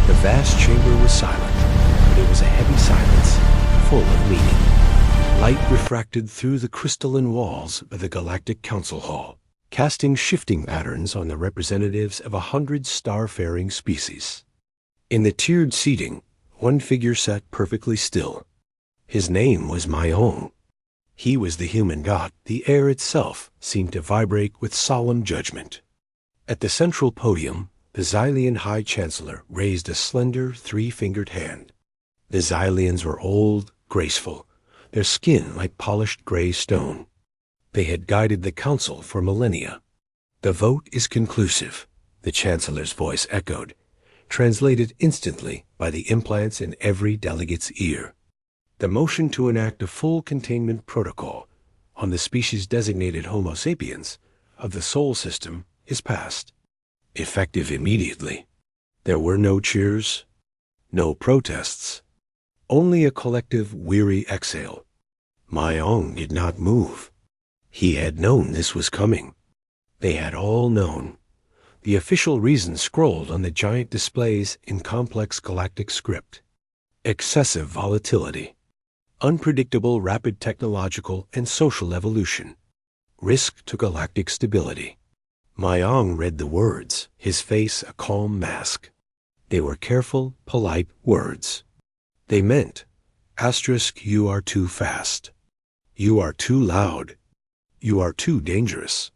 The vast chamber was silent, but it was a heavy silence, full of meaning. Light refracted through the crystalline walls of the Galactic Council Hall, casting shifting patterns on the representatives of 100 star-faring species. In the tiered seating, one figure sat perfectly still. His name was Myong. He was the human god. The air itself seemed to vibrate with solemn judgment. At the central podium, the Xylian High Chancellor raised a slender, three-fingered hand. The Xylians were old, graceful, their skin like polished gray stone. They had guided the council for millennia. "The vote is conclusive," the Chancellor's voice echoed, translated instantly by the implants in every delegate's ear. "The motion to enact a full containment protocol on the species-designated Homo sapiens of the Sol system is passed, effective immediately." There were no cheers, no protests, only a collective weary exhale. Myong did not move. He had known this was coming. They had all known. The official reason scrolled on the giant displays in complex galactic script. Excessive volatility. Unpredictable rapid technological and social evolution. Risk to galactic stability. Myong read the words, his face a calm mask. They were careful, polite words. They meant, "You are too fast. You are too loud. You are too dangerous."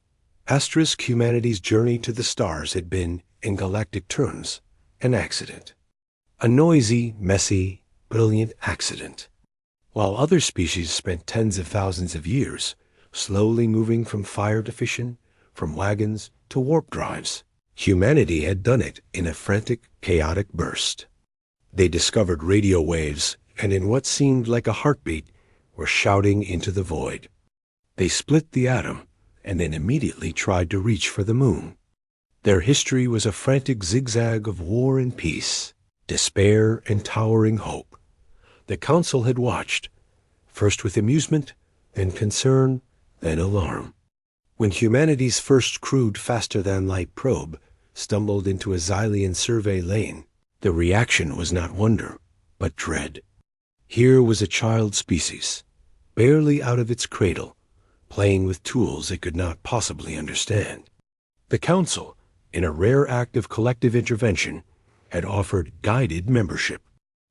Humanity's journey to the stars had been, in galactic terms, an accident. A noisy, messy, brilliant accident. While other species spent tens of thousands of years slowly moving from fire to fission, from wagons to warp drives, humanity had done it in a frantic, chaotic burst. They discovered radio waves, and in what seemed like a heartbeat, were shouting into the void. They split the atom, and then immediately tried to reach for the moon. Their history was a frantic zigzag of war and peace, despair and towering hope. The council had watched, first with amusement, then concern, then alarm. When humanity's first crude faster-than-light probe stumbled into a Xylian survey lane, the reaction was not wonder, but dread. Here was a child species, barely out of its cradle, playing with tools it could not possibly understand. The council, in a rare act of collective intervention, had offered guided membership.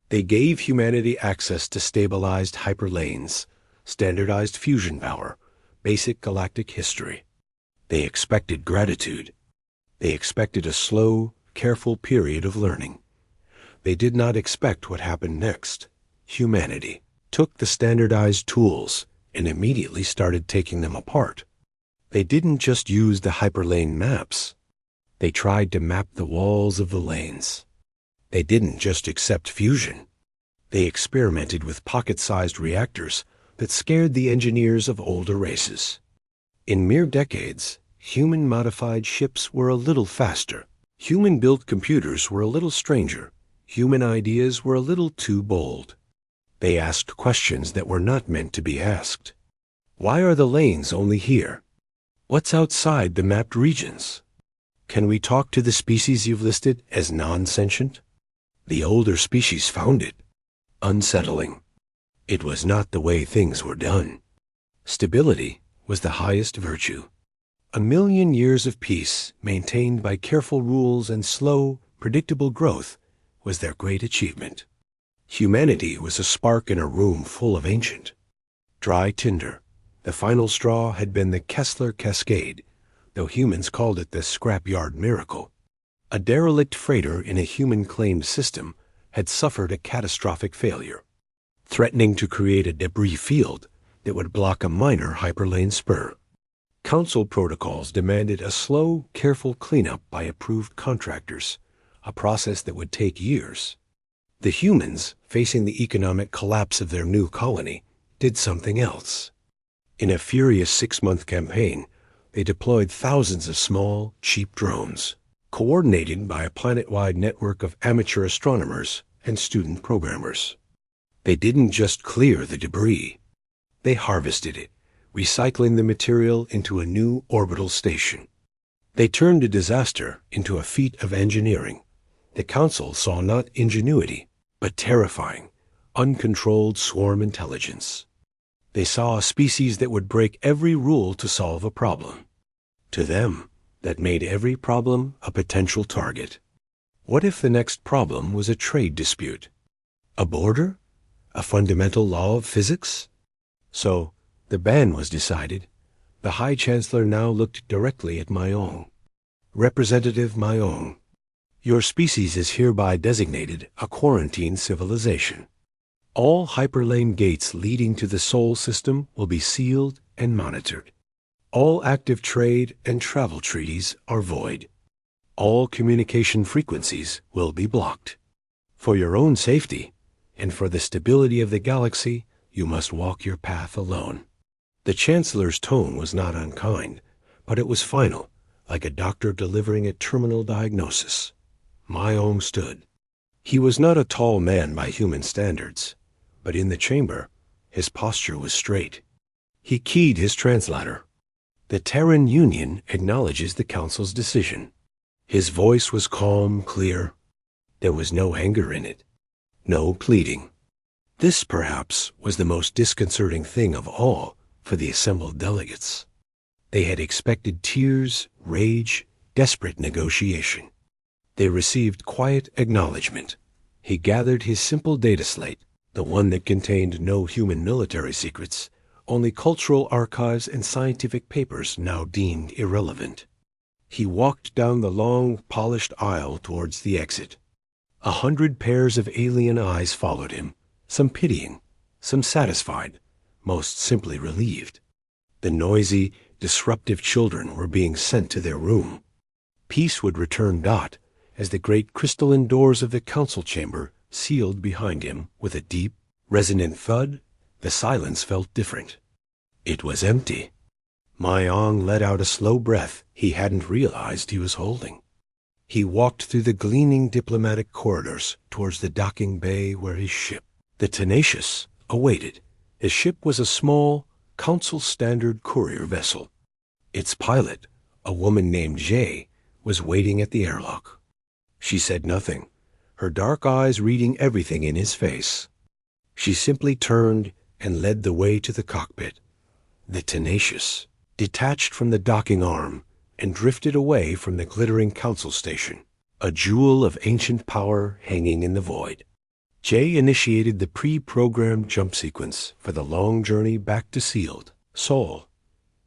They gave humanity access to stabilized hyperlanes, standardized fusion power, basic galactic history. They expected gratitude. They expected a slow, careful period of learning. They did not expect what happened next. Humanity took the standardized tools and immediately started taking them apart. They didn't just use the hyperlane maps. They tried to map the walls of the lanes. They didn't just accept fusion. They experimented with pocket-sized reactors that scared the engineers of older races. In mere decades, human-modified ships were a little faster. Human-built computers were a little stranger. Human ideas were a little too bold. They asked questions that were not meant to be asked. Why are the lanes only here? What's outside the mapped regions? Can we talk to the species you've listed as non-sentient? The older species found it unsettling. It was not the way things were done. Stability was the highest virtue. 1,000,000 years of peace, maintained by careful rules and slow, predictable growth, was their great achievement. Humanity was a spark in a room full of ancient. Dry tinder. The final straw had been the Kessler Cascade, though humans called it the scrapyard miracle. A derelict freighter in a human-claimed system had suffered a catastrophic failure, threatening to create a debris field that would block a minor hyperlane spur. Council protocols demanded a slow, careful cleanup by approved contractors, a process that would take years. The humans, facing the economic collapse of their new colony, did something else. In a furious 6-month campaign, they deployed thousands of small, cheap drones, coordinated by a planet-wide network of amateur astronomers and student programmers. They didn't just clear the debris. They harvested it, recycling the material into a new orbital station. They turned a disaster into a feat of engineering, The council saw not ingenuity, but terrifying, uncontrolled swarm intelligence. They saw a species that would break every rule to solve a problem. To them, that made every problem a potential target. What if the next problem was a trade dispute? A border? A fundamental law of physics? So, the ban was decided. The High Chancellor now looked directly at Mayong. Representative Mayong, your species is hereby designated a quarantine civilization. All hyperlane gates leading to the Sol system will be sealed and monitored. All active trade and travel treaties are void. All communication frequencies will be blocked. For your own safety, and for the stability of the galaxy, you must walk your path alone. The Chancellor's tone was not unkind, but it was final, like a doctor delivering a terminal diagnosis. Mayong stood. He was not a tall man by human standards, but in the chamber, his posture was straight. He keyed his translator. The Terran Union acknowledges the Council's decision. His voice was calm, clear. There was no anger in it, no pleading. This, perhaps, was the most disconcerting thing of all for the assembled delegates. They had expected tears, rage, desperate negotiation. They received quiet acknowledgement. He gathered his simple data slate, the one that contained no human military secrets, only cultural archives and scientific papers now deemed irrelevant. He walked down the long, polished aisle towards the exit. 100 pairs of alien eyes followed him, some pitying, some satisfied, most simply relieved. The noisy, disruptive children were being sent to their room. Peace would return Dot as the great crystalline doors of the council chamber sealed behind him with a deep, resonant thud. The silence felt different. It was empty. Mayong let out a slow breath he hadn't realized he was holding. He walked through the gleaming diplomatic corridors towards the docking bay where his ship, the Tenacious, awaited. His ship was a small, council-standard courier vessel. Its pilot, a woman named Jay, was waiting at the airlock. She said nothing, her dark eyes reading everything in his face. She simply turned and led the way to the cockpit. The Tenacious detached from the docking arm and drifted away from the glittering council station, a jewel of ancient power hanging in the void. Jay initiated the pre-programmed jump sequence for the long journey back to sealed Sol.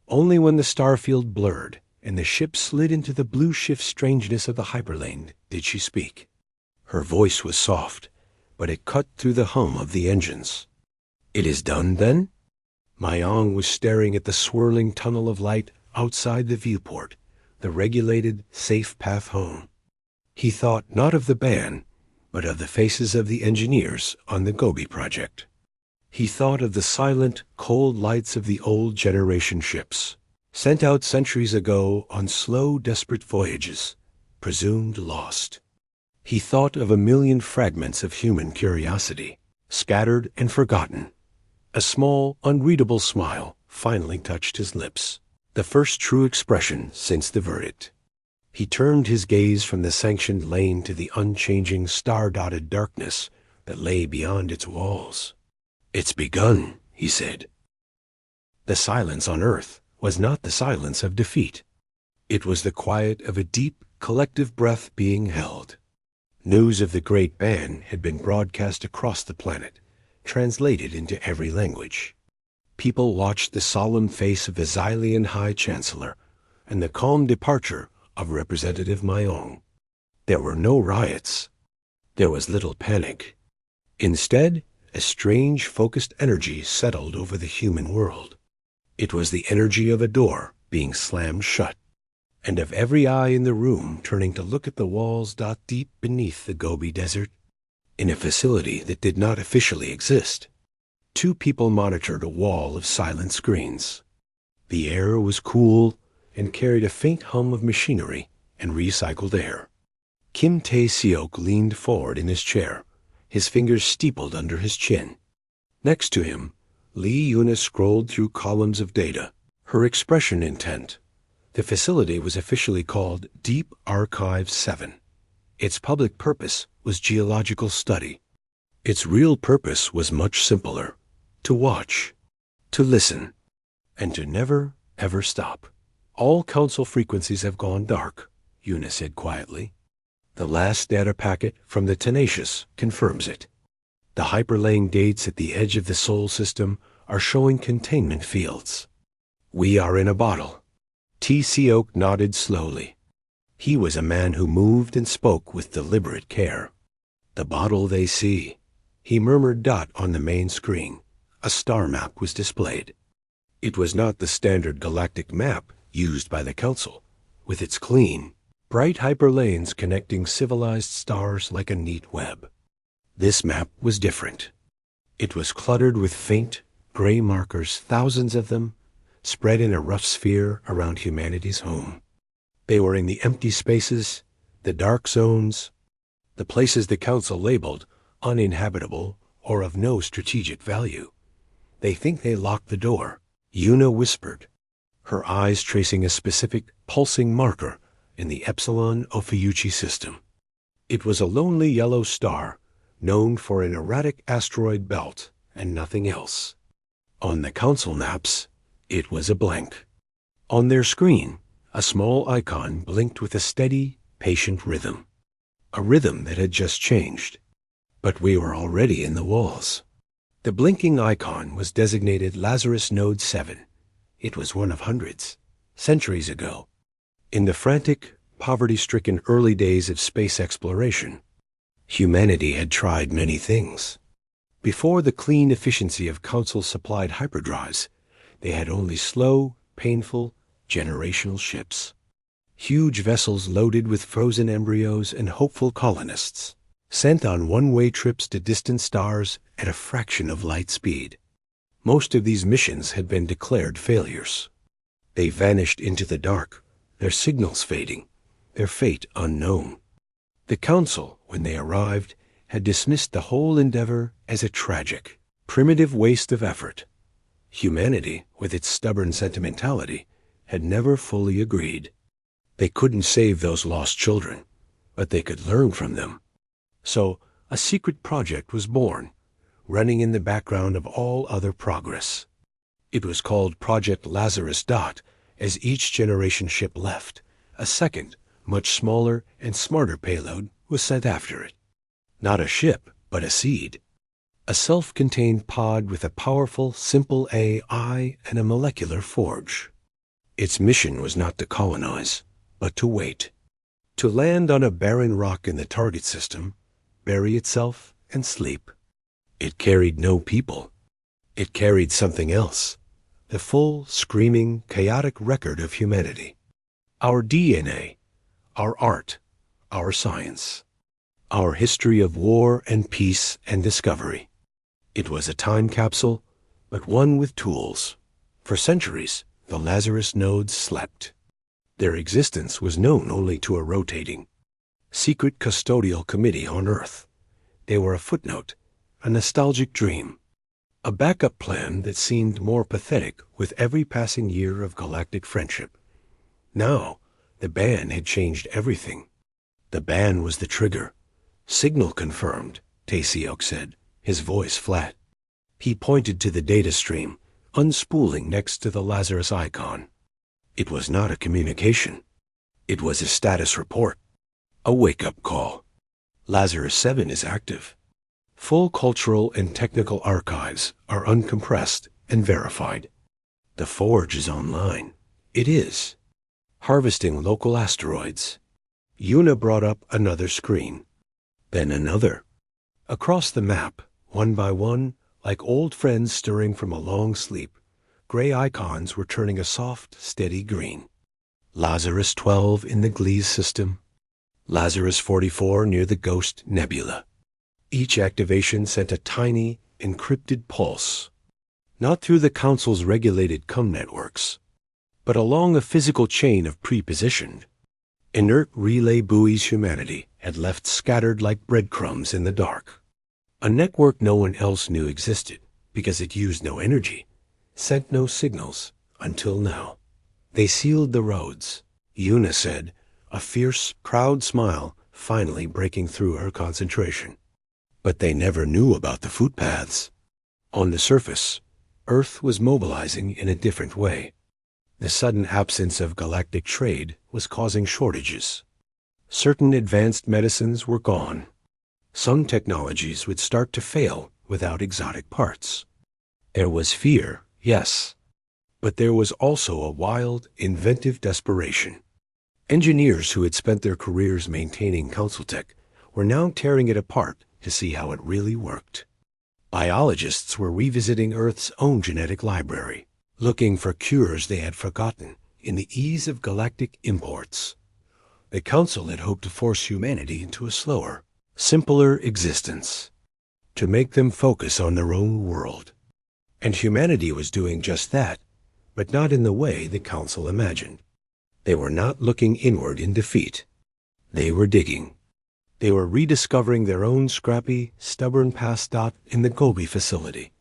Only when the starfield blurred and the ship slid into the blue shift strangeness of the hyperlane did she speak. Her voice was soft, but it cut through the hum of the engines. "It is done, then?" Mayong was staring at the swirling tunnel of light outside the viewport, the regulated, safe path home. He thought not of the ban, but of the faces of the engineers on the Gobi project. He thought of the silent, cold lights of the old generation ships, sent out centuries ago on slow, desperate voyages, presumed lost. He thought of a million fragments of human curiosity, scattered and forgotten. A small, unreadable smile finally touched his lips, the first true expression since the verdict. He turned his gaze from the sanctioned lane to the unchanging, star-dotted darkness that lay beyond its walls. "It's begun," he said. The silence on Earth was not the silence of defeat. It was the quiet of a deep, collective breath being held. News of the Great Ban had been broadcast across the planet, translated into every language. People watched the solemn face of the Xylian High Chancellor and the calm departure of Representative Mayong. There were no riots. There was little panic. Instead, a strange, focused energy settled over the human world. It was the energy of a door being slammed shut, and of every eye in the room turning to look at the walls deep beneath the Gobi Desert. In a facility that did not officially exist, 2 people monitored a wall of silent screens. The air was cool and carried a faint hum of machinery and recycled air. Kim Tae-seok leaned forward in his chair, his fingers steepled under his chin. Next to him, Lee Yuna scrolled through columns of data, her expression intent. The facility was officially called Deep Archive 7. Its public purpose was geological study. Its real purpose was much simpler: to watch, to listen, and to never, ever stop. All council frequencies have gone dark, Una said quietly. The last data packet from the Tenacious confirms it. The hyperlaying dates at the edge of the Sol system are showing containment fields. We are in a bottle. T.C. Oak nodded slowly. He was a man who moved and spoke with deliberate care. The bottle they see. He murmured. Dot on the main screen. A star map was displayed. It was not the standard galactic map used by the Council, with its clean, bright hyperlanes connecting civilized stars like a neat web. This map was different. It was cluttered with faint, gray markers, thousands of them, spread in a rough sphere around humanity's home. They were in the empty spaces, the dark zones, the places the Council labeled uninhabitable or of no strategic value. They think they locked the door, Una whispered, her eyes tracing a specific pulsing marker in the Epsilon Ophiuchi system. It was a lonely yellow star, known for an erratic asteroid belt and nothing else. On the Council maps, it was a blank. On their screen, a small icon blinked with a steady, patient rhythm. A rhythm that had just changed. But we were already in the walls. The blinking icon was designated Lazarus Node 7. It was one of hundreds, centuries ago, in the frantic, poverty-stricken early days of space exploration. Humanity had tried many things. Before the clean efficiency of Council-supplied hyperdrives, they had only slow, painful, generational ships. Huge vessels loaded with frozen embryos and hopeful colonists, sent on one-way trips to distant stars at a fraction of light speed. Most of these missions had been declared failures. They vanished into the dark, their signals fading, their fate unknown. The Council, when they arrived, had dismissed the whole endeavor as a tragic, primitive waste of effort. Humanity, with its stubborn sentimentality, had never fully agreed. They couldn't save those lost children, but they could learn from them. So, a secret project was born, running in the background of all other progress. It was called Project Lazarus. As each generation ship left, a second, much smaller and smarter payload was sent after it. Not a ship, but a seed. A self-contained pod with a powerful, simple AI and a molecular forge. Its mission was not to colonize, but to wait. To land on a barren rock in the target system, bury itself, and sleep. It carried no people. It carried something else. The full, screaming, chaotic record of humanity. Our DNA, our art, our science. Our history of war and peace and discovery. It was a time capsule, but one with tools. For centuries, the Lazarus nodes slept. Their existence was known only to a rotating, secret custodial committee on Earth. They were a footnote, a nostalgic dream, a backup plan that seemed more pathetic with every passing year of galactic friendship. Now, the ban had changed everything. The ban was the trigger. Signal confirmed, Taesiok said, his voice flat. He pointed to the data stream, unspooling next to the Lazarus icon. It was not a communication. It was a status report. A wake-up call. Lazarus 7 is active. Full cultural and technical archives are uncompressed and verified. The Forge is online. It is. Harvesting local asteroids. Una brought up another screen. Then another. Across the map, one by one, like old friends stirring from a long sleep, gray icons were turning a soft, steady green. Lazarus 12 in the Gliese system. Lazarus 44 near the Ghost Nebula. Each activation sent a tiny, encrypted pulse. Not through the Council's regulated CUM networks, but along a physical chain of pre-positioned, inert relay buoys humanity had left scattered like breadcrumbs in the dark. A network no one else knew existed because it used no energy, sent no signals until now. They sealed the roads, Una said, a fierce, proud smile finally breaking through her concentration. But they never knew about the footpaths. On the surface, Earth was mobilizing in a different way. The sudden absence of galactic trade was causing shortages. Certain advanced medicines were gone. Some technologies would start to fail without exotic parts. There was fear, yes, but there was also a wild, inventive desperation. Engineers who had spent their careers maintaining Council Tech were now tearing it apart to see how it really worked. Biologists were revisiting Earth's own genetic library, looking for cures they had forgotten in the ease of galactic imports. The Council had hoped to force humanity into a slower, simpler existence, to make them focus on their own world. And humanity was doing just that, but not in the way the Council imagined. They were not looking inward in defeat. They were digging. They were rediscovering their own scrappy, stubborn past. In the Gobi facility,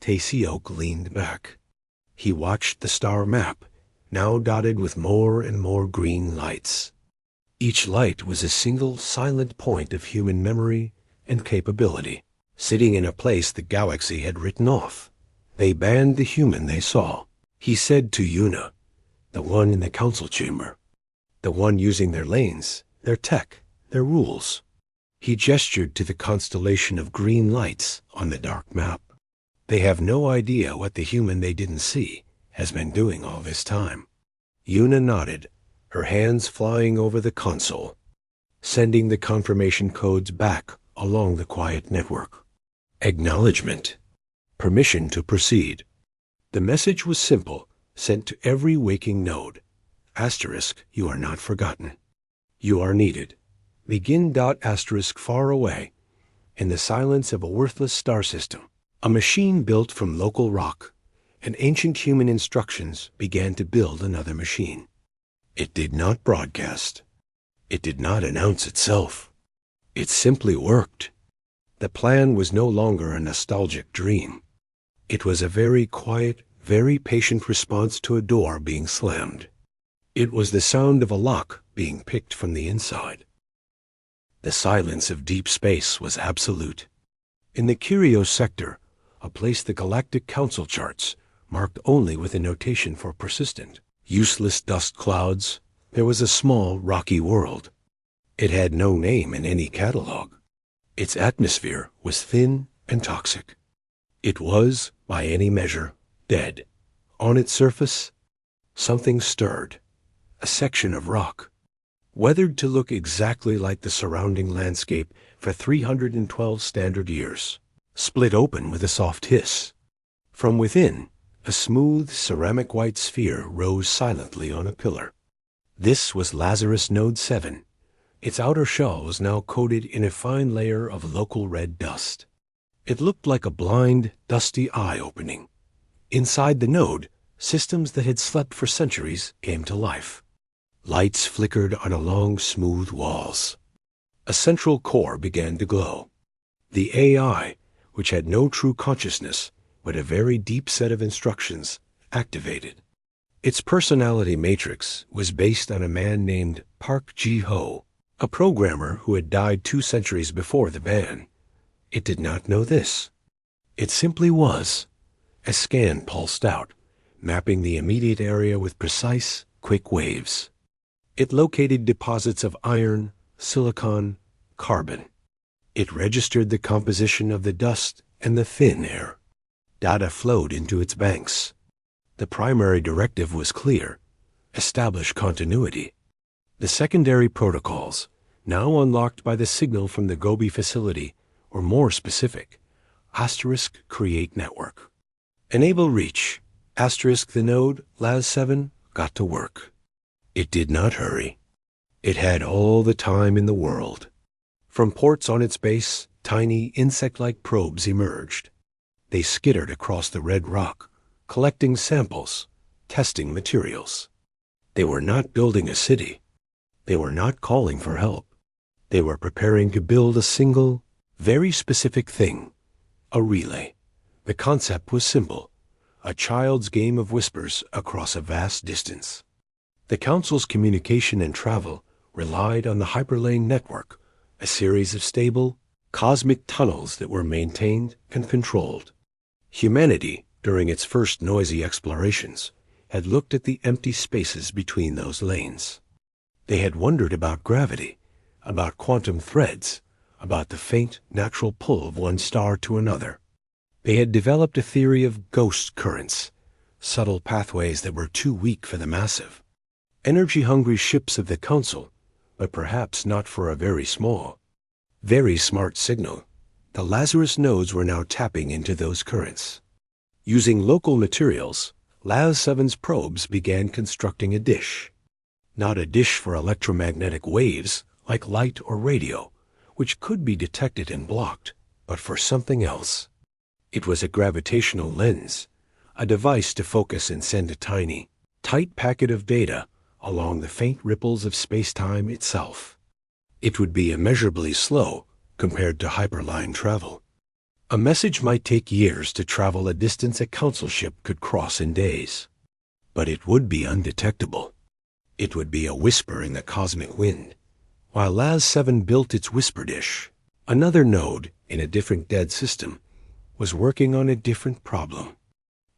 Taeseok leaned back. He watched the star map, now dotted with more and more green lights. Each light was a single silent point of human memory and capability, sitting in a place the galaxy had written off. They banned the human they saw. He said to Yuna, the one in the council chamber, the one using their lanes, their tech, their rules. He gestured to the constellation of green lights on the dark map. They have no idea what the human they didn't see has been doing all this time. Yuna nodded, her hands flying over the console, sending the confirmation codes back along the quiet network. Acknowledgement. Permission to proceed. The message was simple, sent to every waking node. Asterisk, you are not forgotten. You are needed. Begin. Asterisk far away, in the silence of a worthless star system. A machine built from local rock, and ancient human instructions began to build another machine. It did not broadcast. It did not announce itself. It simply worked. The plan was no longer a nostalgic dream. It was a very quiet, very patient response to a door being slammed. It was the sound of a lock being picked from the inside. The silence of deep space was absolute. In the Curio sector, a place the Galactic Council charts marked only with a notation for persistent, useless dust clouds, there was a small, rocky world. It had no name in any catalog. Its atmosphere was thin and toxic. It was, by any measure, dead. On its surface, something stirred, a section of rock, weathered to look exactly like the surrounding landscape for 312 standard years, split open with a soft hiss. From within, a smooth ceramic white sphere rose silently on a pillar. This was Lazarus Node 7. Its outer shell was now coated in a fine layer of local red dust. It looked like a blind, dusty eye opening. Inside the node, systems that had slept for centuries came to life. Lights flickered on along smooth walls. A central core began to glow. The AI, which had no true consciousness, but a very deep set of instructions, activated. Its personality matrix was based on a man named Park Ji-ho, a programmer who had died 2 centuries before the ban. It did not know this. It simply was. A scan pulsed out, mapping the immediate area with precise, quick waves. It located deposits of iron, silicon, carbon. It registered the composition of the dust and the thin air. Data flowed into its banks. The primary directive was clear: establish continuity. The secondary protocols, now unlocked by the signal from the Gobi facility, were more specific. Asterisk create network. Enable reach. Asterisk the node, Laz 7, got to work. It did not hurry. It had all the time in the world. From ports on its base, tiny insect-like probes emerged. They skittered across the red rock, collecting samples, testing materials. They were not building a city. They were not calling for help. They were preparing to build a single, very specific thing, a relay. The concept was simple, a child's game of whispers across a vast distance. The Council's communication and travel relied on the hyperlane network a series of stable, cosmic tunnels that were maintained and controlled. Humanity, during its first noisy explorations, had looked at the empty spaces between those lanes. They had wondered about gravity, about quantum threads, about the faint, natural pull of one star to another. They had developed a theory of ghost currents, subtle pathways that were too weak for the massive. Energy-hungry ships of the Council, but perhaps not for a very small, very smart signal. The Lazarus nodes were now tapping into those currents. Using local materials, LAZ-7's probes began constructing a dish. Not a dish for electromagnetic waves like light or radio, which could be detected and blocked, but for something else. It was a gravitational lens, a device to focus and send a tiny, tight packet of data along the faint ripples of space-time itself. It would be immeasurably slow compared to hyperline travel. A message might take years to travel a distance a Council ship could cross in days. But it would be undetectable. It would be a whisper in the cosmic wind. While LAZ-7 built its whisper dish, another node in a different dead system was working on a different problem.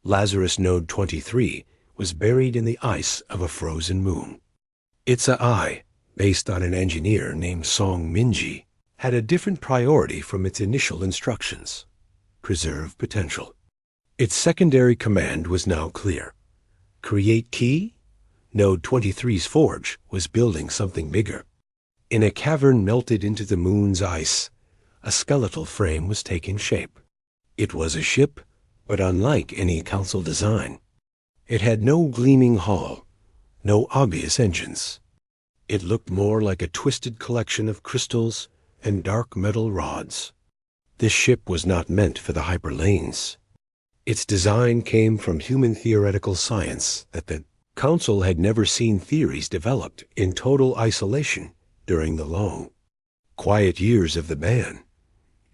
Lazarus Node 23 was buried in the ice of a frozen moon. Its AI, based on an engineer named Song Minji, had a different priority from its initial instructions: preserve potential. Its secondary command was now clear. Create key? Node 23's forge was building something bigger. In a cavern melted into the moon's ice, a skeletal frame was taking shape. It was a ship, but unlike any Council design. It had no gleaming hull, no obvious engines. It looked more like a twisted collection of crystals and dark metal rods. This ship was not meant for the hyperlanes. Its design came from human theoretical science that the Council had never seen theories developed in total isolation during the long, quiet years of the ban.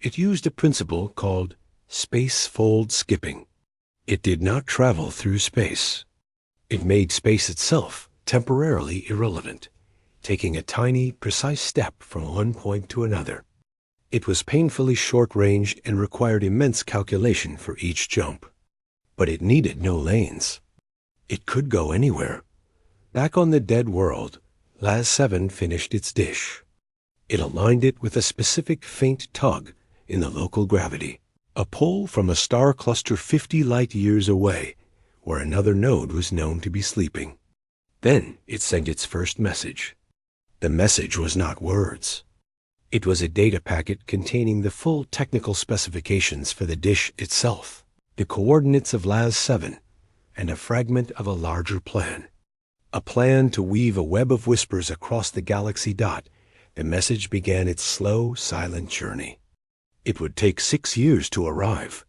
It used a principle called space-fold skipping. It did not travel through space. It made space itself temporarily irrelevant, taking a tiny, precise step from one point to another. It was painfully short-range and required immense calculation for each jump. But it needed no lanes. It could go anywhere. Back on the dead world, LAZ-7 finished its dish. It aligned it with a specific faint tug in the local gravity, a pull from a star cluster 50 light-years away, where another node was known to be sleeping. Then it sent its first message. The message was not words. It was a data packet containing the full technical specifications for the dish itself, the coordinates of LAZ-7, and a fragment of a larger plan. A plan to weave a web of whispers across the galaxy. The message began its slow, silent journey. It would take 6 years to arrive.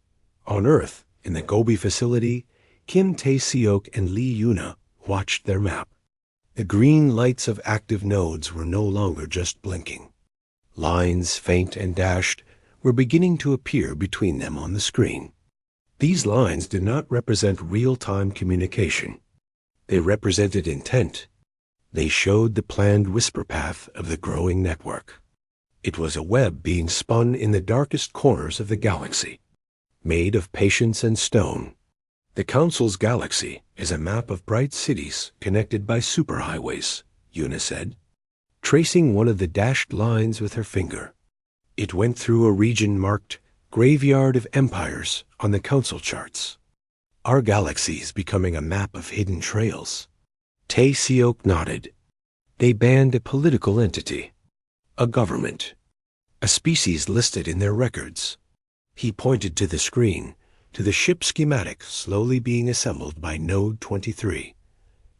On Earth, in the Gobi facility, Kim Tae-seok and Lee Yuna watched their map. The green lights of active nodes were no longer just blinking. Lines, faint and dashed, were beginning to appear between them on the screen. These lines did not represent real-time communication. They represented intent. They showed the planned whisper path of the growing network. It was a web being spun in the darkest corners of the galaxy, made of patience and stone. The Council's galaxy is a map of bright cities connected by superhighways, Yuna said, tracing one of the dashed lines with her finger. It went through a region marked Graveyard of Empires on the Council charts. Our galaxy is becoming a map of hidden trails. Tae-seok nodded. They banned a political entity, a government, a species listed in their records. He pointed to the screen, to the ship schematic slowly being assembled by Node 23.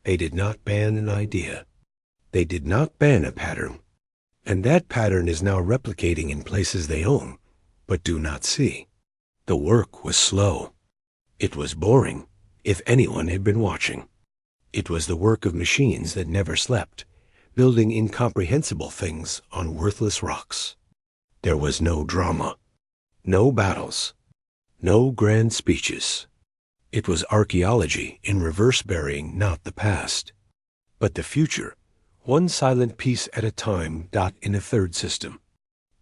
They did not ban an idea. They did not ban a pattern. And that pattern is now replicating in places they own, but do not see. The work was slow. It was boring, if anyone had been watching. It was the work of machines that never slept, building incomprehensible things on worthless rocks. There was no drama, no battles, no grand speeches. It was archaeology in reverse burying not the past, but the future, one silent piece at a time. In a third system,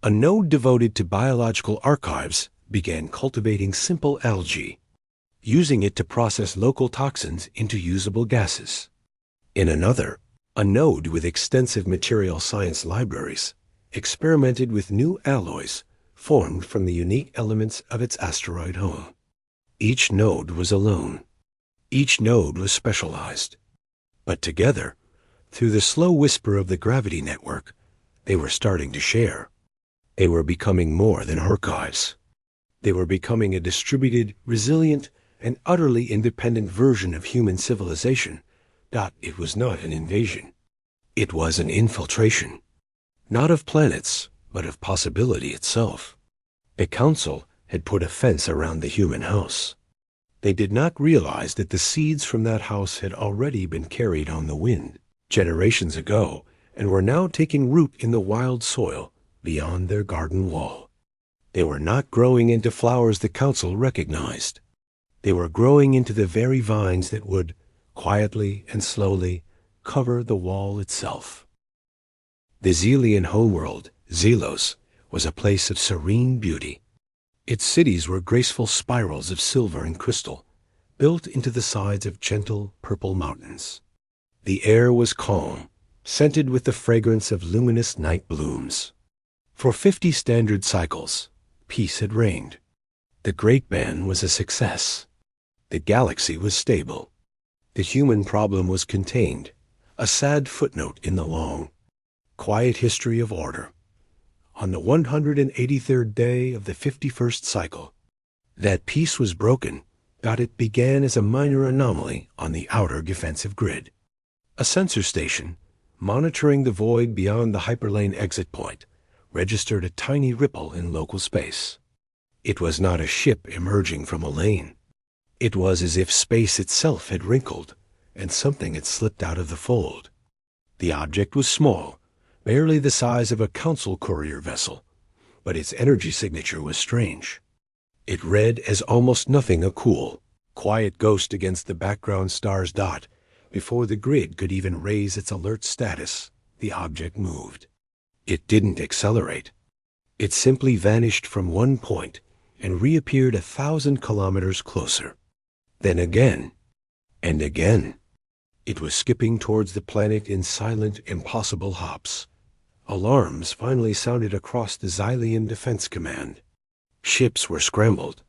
A node devoted to biological archives began cultivating simple algae, using it to process local toxins into usable gases. In another, a node with extensive material science libraries experimented with new alloys formed from the unique elements of its asteroid home. Each node was alone. Each node was specialized. But together, through the slow whisper of the gravity network, they were starting to share. They were becoming more than archives. They were becoming a distributed, resilient, and utterly independent version of human civilization. It was not an invasion. It was an infiltration. Not of planets, but of possibility itself. The Council had put a fence around the human house. They did not realize that the seeds from that house had already been carried on the wind generations ago and were now taking root in the wild soil beyond their garden wall. They were not growing into flowers the Council recognized. They were growing into the very vines that would, quietly and slowly, cover the wall itself. The Zelian homeworld, Zelos, was a place of serene beauty. Its cities were graceful spirals of silver and crystal, built into the sides of gentle purple mountains. The air was calm, scented with the fragrance of luminous night blooms. For 50 standard cycles, peace had reigned. The Great Ban was a success. The galaxy was stable. The human problem was contained, a sad footnote in the long, quiet history of order. On the 183rd day of the 51st cycle, that peace was broken. It began as a minor anomaly on the outer defensive grid. A sensor station, monitoring the void beyond the hyperlane exit point, registered a tiny ripple in local space. It was not a ship emerging from a lane. It was as if space itself had wrinkled, and something had slipped out of the fold. The object was small, barely the size of a council courier vessel, but its energy signature was strange. It read as almost nothing a cool, quiet ghost against the background stars. Before the grid could even raise its alert status, the object moved. It didn't accelerate. It simply vanished from one point and reappeared 1,000 kilometers closer. Then again, and again. It was skipping towards the planet in silent, impossible hops. Alarms finally sounded across the Xylian Defense Command. Ships were scrambled.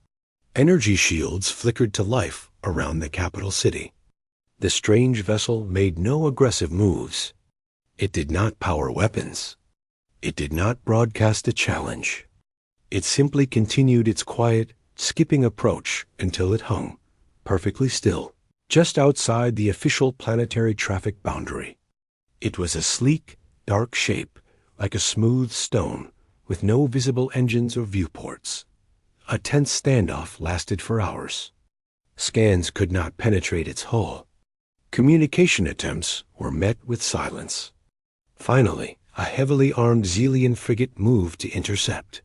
Energy shields flickered to life around the capital city. The strange vessel made no aggressive moves. It did not power weapons. It did not broadcast a challenge. It simply continued its quiet, skipping approach until it hung, perfectly still, just outside the official planetary traffic boundary. It was a sleek, dark shape, like a smooth stone, with no visible engines or viewports. A tense standoff lasted for hours. Scans could not penetrate its hull. Communication attempts were met with silence. Finally, a heavily armed Zelian frigate moved to intercept.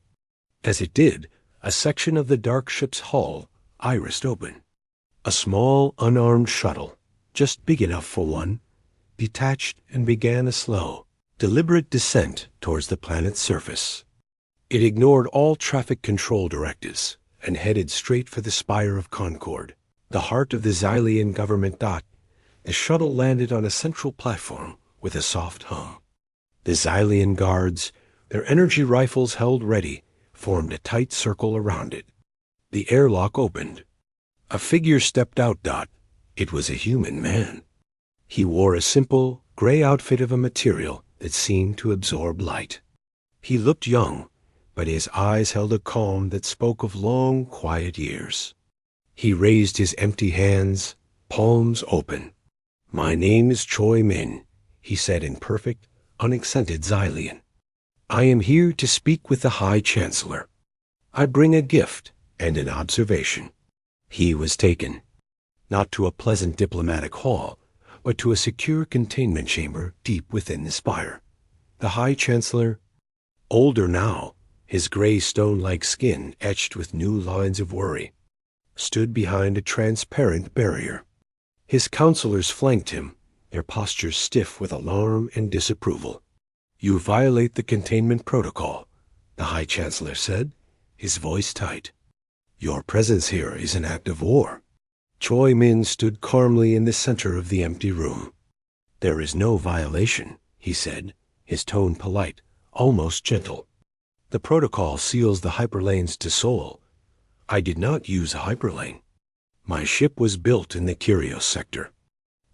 As it did, a section of the dark ship's hull irised open. A small, unarmed shuttle, just big enough for one, detached and began a slow, deliberate descent towards the planet's surface. It ignored all traffic control directives and headed straight for the Spire of Concord, the heart of the Xylian government. The shuttle landed on a central platform with a soft hum. The Xylian guards, their energy rifles held ready, formed a tight circle around it. The airlock opened. A figure stepped out. It was a human man. He wore a simple, gray outfit of a material that seemed to absorb light. He looked young, but his eyes held a calm that spoke of long, quiet years. He raised his empty hands, palms open. "My name is Choi Min," he said in perfect, unaccented Xylian. "I am here to speak with the High Chancellor. I bring a gift and an observation." He was taken, not to a pleasant diplomatic hall, but to a secure containment chamber deep within the spire. The High Chancellor, older now, his gray stone-like skin etched with new lines of worry, stood behind a transparent barrier. His counselors flanked him, their postures stiff with alarm and disapproval. "You violate the containment protocol," the High Chancellor said, his voice tight. "Your presence here is an act of war." Choi Min stood calmly in the center of the empty room. "There is no violation," he said, his tone polite, almost gentle. "The protocol seals the hyperlanes to Seoul. I did not use a hyperlane. My ship was built in the Curios sector.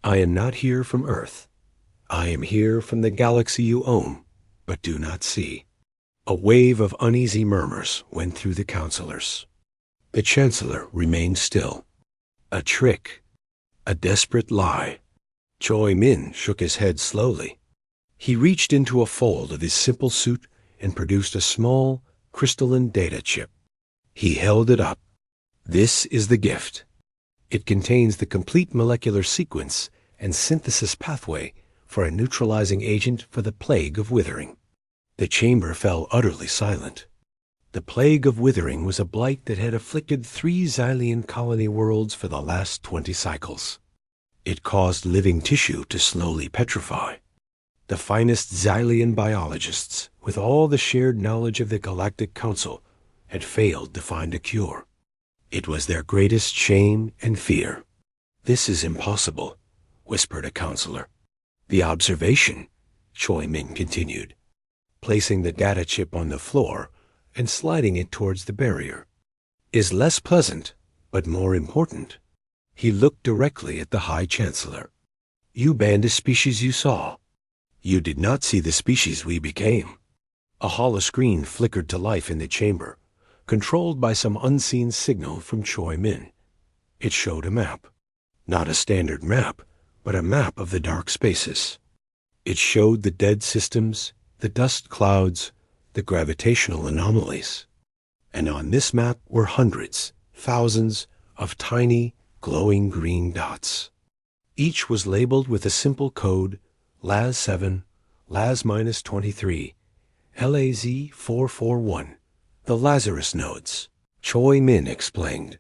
I am not here from Earth. I am here from the galaxy you own, but do not see." A wave of uneasy murmurs went through the counselors. The Chancellor remained still. A trick. A desperate lie. Choi Min shook his head slowly. He reached into a fold of his simple suit and produced a small, crystalline data chip. He held it up. "This is the gift. It contains the complete molecular sequence and synthesis pathway for a neutralizing agent for the plague of withering." The chamber fell utterly silent. The plague of withering was a blight that had afflicted 3 Xylian colony worlds for the last 20 cycles. It caused living tissue to slowly petrify. The finest Xylian biologists, with all the shared knowledge of the Galactic Council, had failed to find a cure. It was their greatest shame and fear. "This is impossible," whispered a counselor. "The observation," Choi Min continued, placing the data chip on the floor and sliding it towards the barrier, "is less pleasant, but more important." He looked directly at the High Chancellor. "You banned a species you saw. You did not see the species we became." A holoscreen flickered to life in the chamber, controlled by some unseen signal from Choi Min. It showed a map. Not a standard map, but a map of the dark spaces. It showed the dead systems, the dust clouds, the gravitational anomalies. And on this map were hundreds, thousands of tiny, glowing green dots. Each was labeled with a simple code, LAZ-7, LAZ-23, LAZ-441, the Lazarus nodes. Choi Min explained.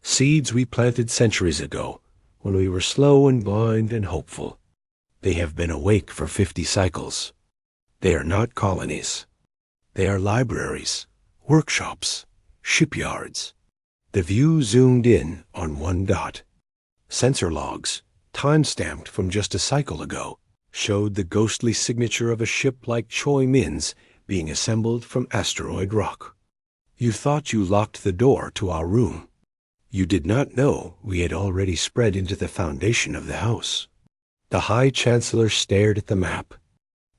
"Seeds we planted centuries ago, when we were slow and blind and hopeful. They have been awake for 50 cycles. They are not colonies. They are libraries, workshops, shipyards." The view zoomed in on one dot. Sensor logs, time-stamped from just a cycle ago, showed the ghostly signature of a ship like Choi Min's being assembled from asteroid rock. "You thought you locked the door to our room. You did not know we had already spread into the foundation of the house." The High Chancellor stared at the map.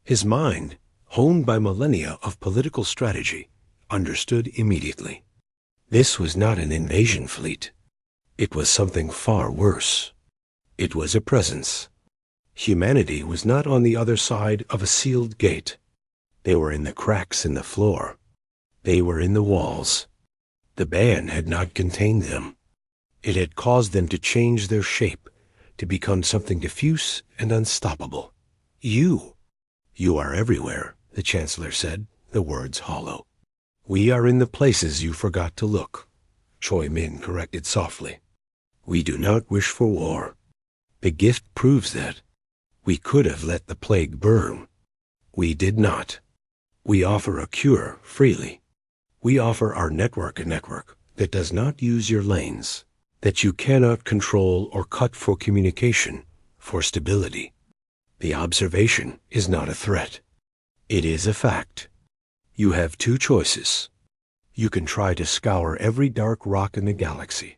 His mind, honed by millennia of political strategy, understood immediately. This was not an invasion fleet. It was something far worse. It was a presence. Humanity was not on the other side of a sealed gate. They were in the cracks in the floor. They were in the walls. The ban had not contained them. It had caused them to change their shape, to become something diffuse and unstoppable. You are everywhere," the Chancellor said, the words hollow. "We are in the places you forgot to look," Choi Min corrected softly. "We do not wish for war. The gift proves that. We could have let the plague burn. We did not. We offer a cure freely. We offer our network a network that does not use your lanes, that you cannot control or cut for communication, for stability. The observation is not a threat. It is a fact. You have 2 choices. You can try to scour every dark rock in the galaxy,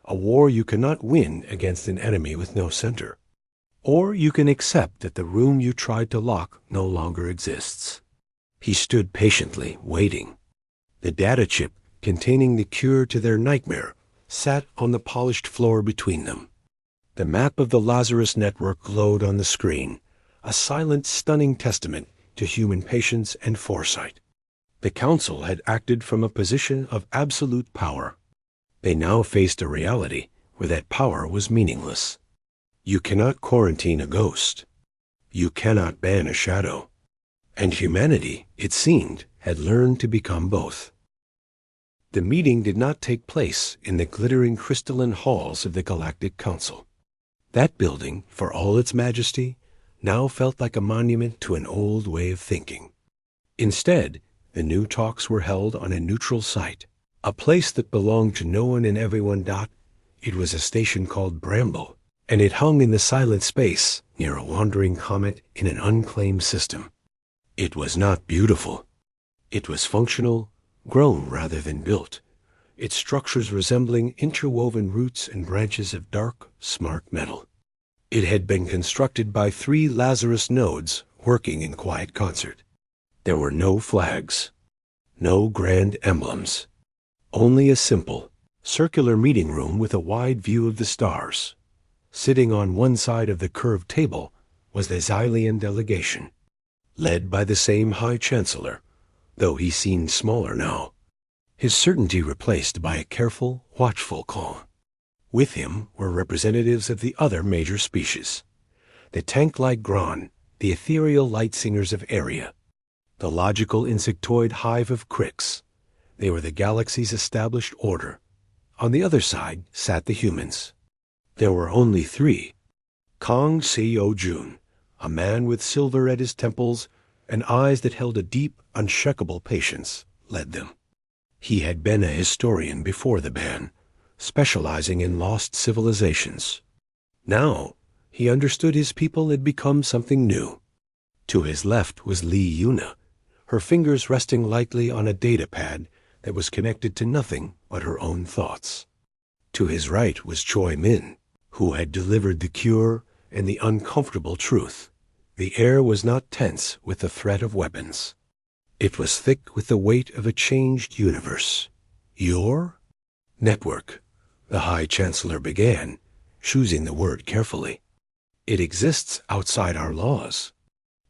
a war you cannot win against an enemy with no center. Or you can accept that the room you tried to lock no longer exists." He stood patiently, waiting. The data chip containing the cure to their nightmare sat on the polished floor between them. The map of the Lazarus network glowed on the screen, a silent, stunning testament to human patience and foresight. The Council had acted from a position of absolute power. They now faced a reality where that power was meaningless. You cannot quarantine a ghost. You cannot ban a shadow. And humanity, it seemed, had learned to become both. The meeting did not take place in the glittering crystalline halls of the Galactic Council. That building, for all its majesty, now felt like a monument to an old way of thinking. Instead, The new talks were held on a neutral site, a place that belonged to no one and everyone. It was a station called Bramble, and it hung in the silent space near a wandering comet in an unclaimed system. It was not beautiful. It was functional, grown rather than built, its structures resembling interwoven roots and branches of dark, smart metal. It had been constructed by 3 Lazarus nodes working in quiet concert. There were no flags, no grand emblems, only a simple, circular meeting room with a wide view of the stars. Sitting on one side of the curved table was the Xylian delegation, led by the same High Chancellor, though he seemed smaller now, his certainty replaced by a careful, watchful calm. With him were representatives of the other major species, the tank-like Gron, the ethereal light singers of Aria, the logical insectoid hive of Crix. They were the galaxy's established order. On the other side sat the humans. There were only 3. Kong Se-O-Jun, a man with silver at his temples and eyes that held a deep, unshakable patience, led them. He had been a historian before the ban, specializing in lost civilizations. Now, he understood his people had become something new. To his left was Lee Yuna, her fingers resting lightly on a data pad that was connected to nothing but her own thoughts. To his right was Choi Min, who had delivered the cure and the uncomfortable truth. The air was not tense with the threat of weapons. It was thick with the weight of a changed universe. Your network, the High Chancellor began, choosing the word carefully. It exists outside our laws.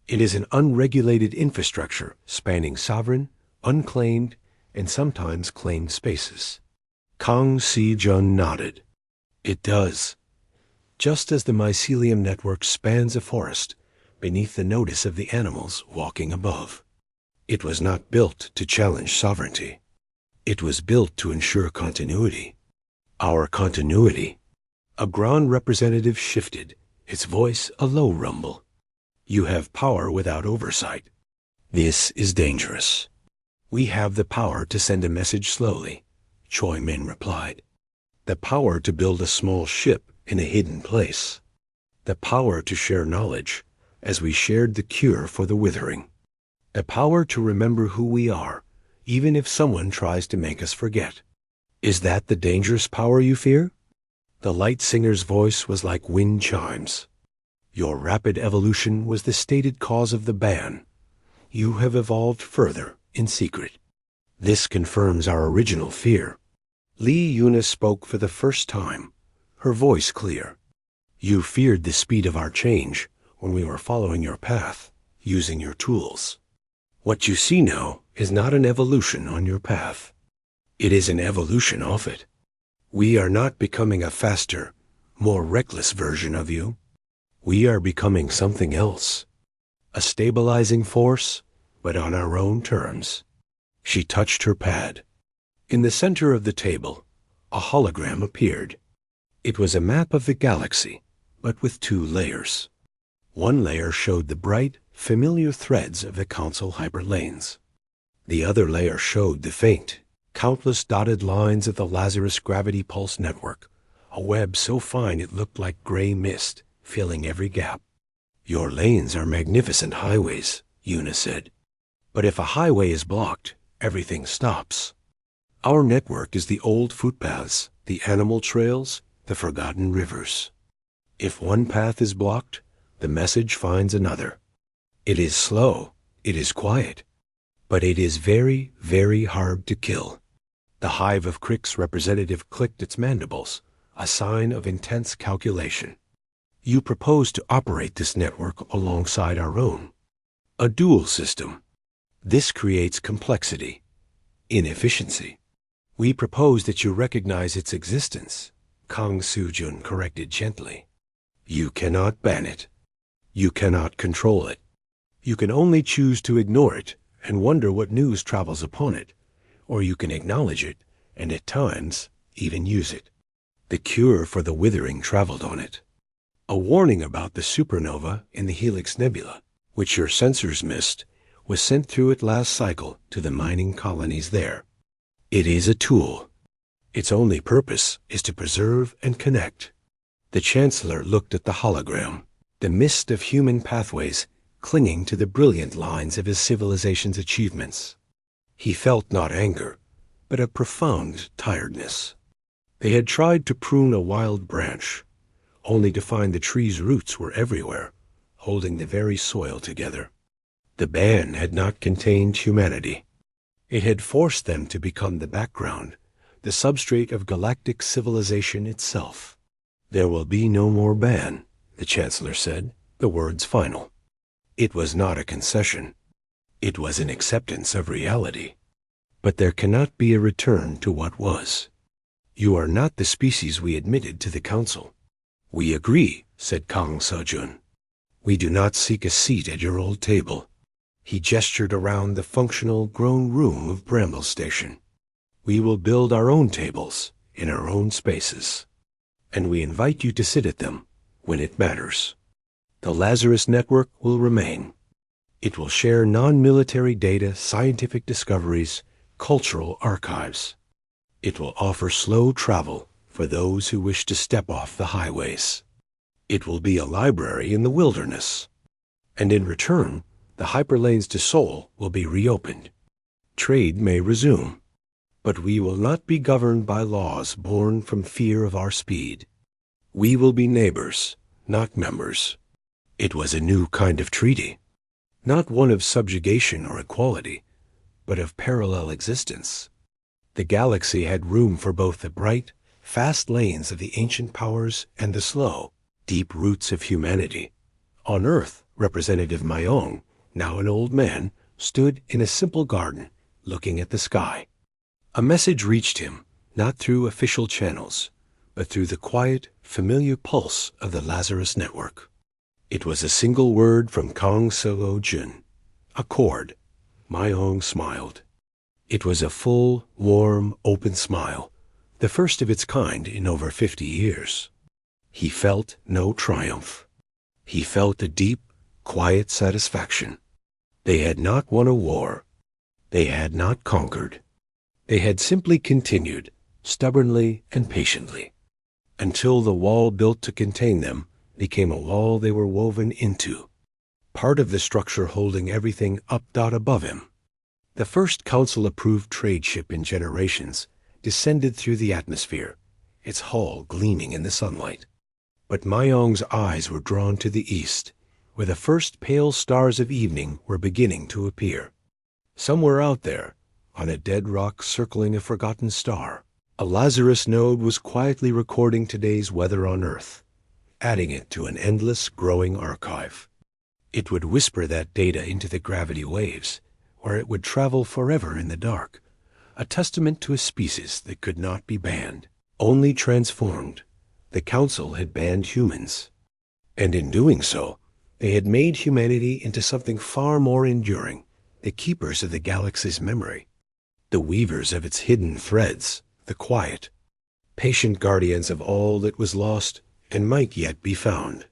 It is an unregulated infrastructure spanning sovereign, unclaimed, and sometimes claimed spaces. Kang Si-jun nodded. It does. Just as the mycelium network spans a forest beneath the notice of the animals walking above. It was not built to challenge sovereignty. It was built to ensure continuity. Our continuity. A Grand representative shifted, its voice a low rumble. You have power without oversight. This is dangerous. We have the power to send a message slowly, Choi Min replied. The power to build a small ship in a hidden place. The power to share knowledge, as we shared the cure for the withering. The power to remember who we are, even if someone tries to make us forget. Is that the dangerous power you fear? The light singer's voice was like wind chimes. Your rapid evolution was the stated cause of the ban. You have evolved further, in secret. This confirms our original fear. Lee Yuna spoke for the first time, her voice clear. You feared the speed of our change when we were following your path, using your tools. What you see now is not an evolution on your path. It is an evolution off it. We are not becoming a faster, more reckless version of you. We are becoming something else. A stabilizing force, but on our own terms. She touched her pad. In the center of the table, a hologram appeared. It was a map of the galaxy, but with 2 layers. One layer showed the bright, familiar threads of the Council hyperlanes. The other layer showed the faint, countless dotted lines of the Lazarus gravity pulse network, a web so fine it looked like gray mist, filling every gap. Your lanes are magnificent highways, Yuna said. But if a highway is blocked, everything stops. Our network is the old footpaths, the animal trails, the forgotten rivers. If one path is blocked, the message finds another. It is slow, it is quiet, but it is very, very hard to kill. The hive of Crix representative clicked its mandibles, a sign of intense calculation. You propose to operate this network alongside our own. A dual system. This creates complexity, inefficiency. We propose that you recognize its existence, Kang Soo-jun corrected gently. You cannot ban it. You cannot control it. You can only choose to ignore it and wonder what news travels upon it, or you can acknowledge it and at times even use it. The cure for the withering traveled on it. A warning about the supernova in the Helix Nebula, which your sensors missed, was sent through it last cycle to the mining colonies there. It is a tool. Its only purpose is to preserve and connect. The Chancellor looked at the hologram, the mist of human pathways clinging to the brilliant lines of his civilization's achievements. He felt not anger, but a profound tiredness. They had tried to prune a wild branch, only to find the tree's roots were everywhere, holding the very soil together. The ban had not contained humanity. It had forced them to become the background, the substrate of galactic civilization itself. There will be no more ban, the Chancellor said, the words final. It was not a concession. It was an acceptance of reality. But there cannot be a return to what was. You are not the species we admitted to the Council. We agree, said Kang Seo-jun. We do not seek a seat at your old table. He gestured around the functional, grown room of Bramble Station. We will build our own tables, in our own spaces. And we invite you to sit at them, when it matters. The Lazarus Network will remain. It will share non-military data, scientific discoveries, cultural archives. It will offer slow travel for those who wish to step off the highways. It will be a library in the wilderness. And in return, the hyperlanes to Seoul will be reopened. Trade may resume. But we will not be governed by laws born from fear of our speed. We will be neighbors, not members. It was a new kind of treaty, not one of subjugation or equality, but of parallel existence. The galaxy had room for both the bright, fast lanes of the ancient powers and the slow, deep roots of humanity. On Earth, Representative Mayong, now an old man, stood in a simple garden, looking at the sky. A message reached him, not through official channels, but through the quiet, familiar pulse of the Lazarus Network. It was a single word from Kang Seo-jun. Accord. Mayong smiled. It was a full, warm, open smile, the first of its kind in over 50 years. He felt no triumph. He felt a deep, quiet satisfaction. They had not won a war. They had not conquered. They had simply continued, stubbornly and patiently, until the wall built to contain them became a wall they were woven into, part of the structure holding everything up above him. The first Council-approved trade ship in generations descended through the atmosphere, its hull gleaming in the sunlight. But Mayong's eyes were drawn to the east, where the first pale stars of evening were beginning to appear. Somewhere out there, on a dead rock circling a forgotten star, a Lazarus node was quietly recording today's weather on Earth, adding it to an endless, growing archive. It would whisper that data into the gravity waves, where it would travel forever in the dark, a testament to a species that could not be banned, only transformed. The Council had banned humans, and in doing so, they had made humanity into something far more enduring, the keepers of the galaxy's memory, the weavers of its hidden threads, the quiet, patient guardians of all that was lost and might yet be found.